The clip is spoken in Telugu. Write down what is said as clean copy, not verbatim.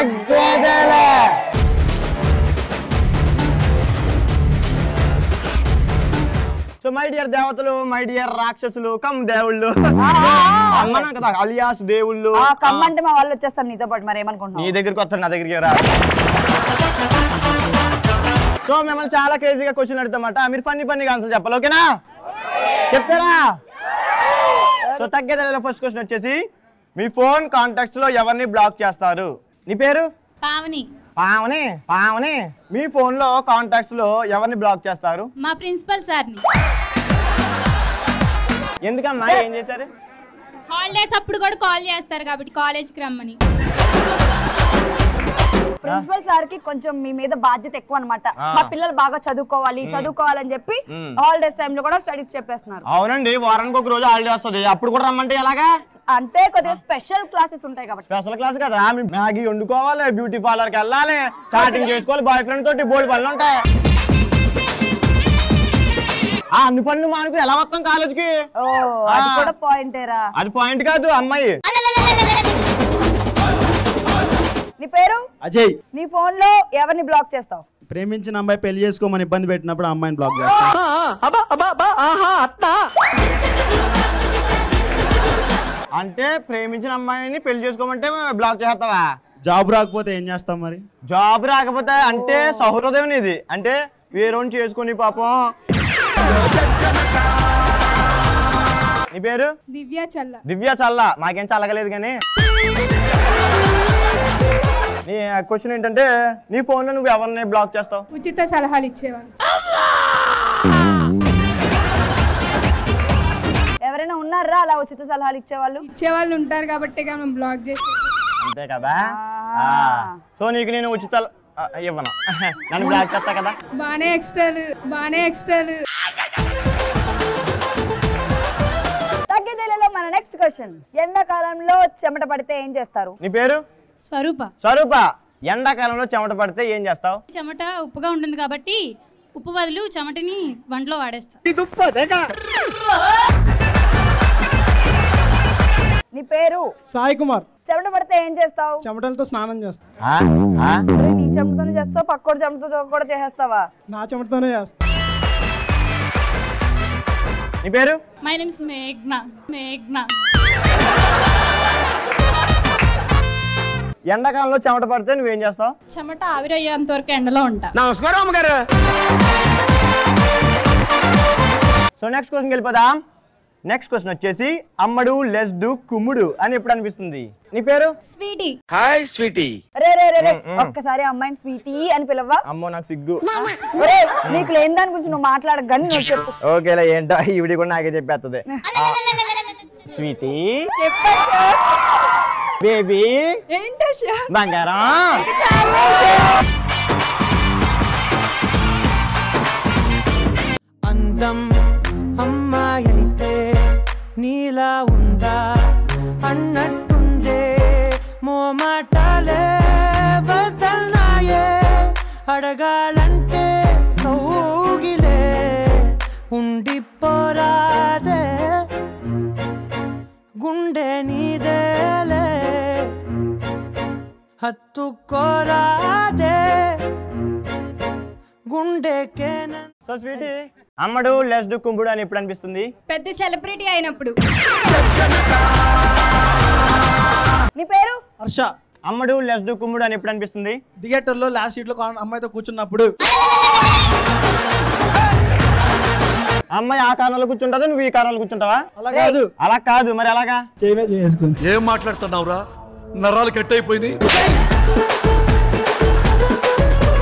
తగ్గేదేలే. సో మై డియర్ దేవతలు, మై డియర్ రాక్షసులు, కమ్ దేవుళ్ళు అమ్మనా కదా అలియాస్ దేవుళ్ళు. కమ్మంటే మా వాళ్ళు వచ్చేస్తారు నీతో పాటు. మరి ఏమనుకుంటున్నావు? నీ దగ్గరికి వస్తారు, నా దగ్గరికి రా. సో మిమ్మల్ని చాలా క్రేజీగా క్వశ్చన్ అడుగుతామాట. మీరు ఫన్నీగా ఆన్సర్ చెప్పాలి, ఓకేనా? చెప్తారా? సో తగ్గేదేలే ఫస్ట్ క్వశ్చన్ వచ్చేసి, మీ ఫోన్ కాంటాక్ట్స్ లో ఎవరిని బ్లాక్ చేస్తారు? నీ పేరు? పావని. పావని. పావని, మీ ఫోన్ లో కాంటాక్ట్స్ లో ఎవరిని బ్లాక్ చేస్తారు? మా ప్రిన్సిపల్ సార్ని. ఎందుకమ్మా, ఏం చేశారు? హాలిడేస్ అప్పుడు కూడా కాల్ చేస్తారు కాబట్టి కాలేజ్కి రమ్మని. ప్రిన్సిపల్ సార్ కి కొంచెం మీ మీద బాధ్యత ఎక్కువ అన్నమాట. మా పిల్లలు బాగా చదువుకోవాలని చెప్పి హాలిడేస్ టైం లో కూడా స్టడీస్ చెప్పేస్తున్నారు. అవునండి, వారానికి ఒక రోజు హాలిడే వస్తుంది, అప్పుడు కూడా రమ్మంటే ఎలాగా? అంటే కొద్దిగా స్పెషల్ క్లాసెస్ ఉంటాయి కాబట్టి. స్పెషల్ క్లాస్ కదా, మ్యాగీ వండుకోవాలి, బ్యూటీ పార్లర్ కి వెళ్ళాలి, చాటింగ్ చేసుకోవాలి, బాయ్ ఫ్రెండ్ తోటి బోల్డ్ పనులు ఉంటాయి. అన్ని పనులు మానుకు ఎలా వస్తాం కాలేజ్కి? అది కూడా పాయింటేరా? అది పాయింట్ కాదు అమ్మాయి. నీ పేరు? అజయ్. నీ ఫోన్ లో ఎవరిని బ్లాక్ చేస్తావు? ప్రేమించిన అమ్మాయి పెళ్లి చేసుకోమని ఇబ్బంది పెట్టినప్పుడు అమ్మాయిని బ్లాక్ చేస్తాను. అంటే ప్రేమించిన అమ్మాయిని పెళ్లి చేసుకోమంటే బ్లాక్ చేస్తావా? జాబ్ రాకపోతే ఏం చేస్తాం మరి? జాబ్ రాకపోతే అంటే సహృదయం ఇది, అంటే వేరే చేసుకుని పాపం. నీ పేరు? దివ్య చల్ల. దివ్య చల్ల, మాకేం చల్లగలేదు కానీ. నీ క్వశ్చన్ ఏంటంటే, నీ ఫోన్ లో నువ్వు ఎవరిని బ్లాక్ చేస్తావు? ఉచిత సలహాలు ఇచ్చేవాళ్ళు. ఎవరైనా ఉన్నారా అలా ఉచిత సలహాలు ఇచ్చేవాళ్ళు ఉంటారు కాబట్టి మనం బ్లాక్ చేసి. అంతే కదా. సో నీకు నేను ఉచిత ఇవ్వను, నన్ను బ్లాక్ చేస్తా కదా. బానే ఎక్స్ట్రాలు. తగ్గేదేలలో మన నెక్స్ట్ క్వశ్చన్, ఎండాకాలంలో చెమట పడితే ఏం చేస్తారు? నీ పేరు? స్వరూప. స్వరూప, ఎండాకాలంలో చెమట పడితే ఏం చేస్తావు? చెమట ఉప్పుగా ఉంటుంది కాబట్టి ఉప్పు బదులు చెమటని వంటలో వాడేస్తా. నీ పేరు? సాయి కుమార్. చెమట పడితే ఏం చేస్తావు? చెమటలతో స్నానం చేస్తా. నీ చెమటతోనే చేస్తావు, పక్కోడి చెమటతో కూడా చేసేస్తావా? నా చెమటతోనే చేస్తా. నీ పేరు? మై నేమ్ ఇస్ మేఘ్నా. ఎండాకాలంలో చెమట పడితే నువ్వేం చేస్తావు? చెమట ఆవిరయ్యేంత వరకు ఎండలో ఉంటా. నమస్కారం అమ్మగారు. సో నెక్స్ట్ క్వశ్చన్ వెళ్ళిపోదాం. నెక్స్ట్ క్వశ్చన్ వచ్చేసి, అమ్మడు లెస్ డు కుమ్ముడు అని ఎప్పుడు అనిపిస్తుంది? నీ పేరు? స్వీటీ. Hi Sweety. రే ఒక్కసారి అమ్మాయిని స్వీటీ అని పిలవ్వా? అమ్మో నాకు సిగ్గు. నీకు లేని దాని గురించి నువ్వు మాట్లాడగాని నువ్వు చెప్పు. ఓకేలా, ఏంటో ఈవిడి కూడా నాకే చెప్పేస్తుంది. స్వీటీ, బేబీ, బంగారం. అందం అమ్మాయి అయితే నీలా ఉందా అన్నట్టుందే, మోమాటాలే వదల్నాయే, అడగాలంటే కౌగిలే ఉండిపోరాదే, గుండె నీదేలే హత్తుకోరాదే, గుండెకేన. సో స్వీటీ, అమ్మడు లెస్ డు కుమ్ముడు అని ఎప్పుడు అనిపిస్తుంది? పెద్ద సెలబ్రిటీ అయినప్పుడు. నీ పేరు? హర్ష. అమ్మడు లెస్ డు కుమ్ముడు అని ఎప్పుడు అనిపిస్తుంది? థియేటర్ లో లాస్ట్ సీట్ లో అమ్మాయితో కూర్చున్నప్పుడు. అమ్మాయి ఆ కారణాలు కూర్చుంటుందా, నువ్వు ఈ కారణాలు కూర్చుంటావా? అలా కాదు మరి ఎలాగా? చేసుకుని. ఏం మాట్లాడుతున్నావురా, నరాలు కట్ అయిపోయింది.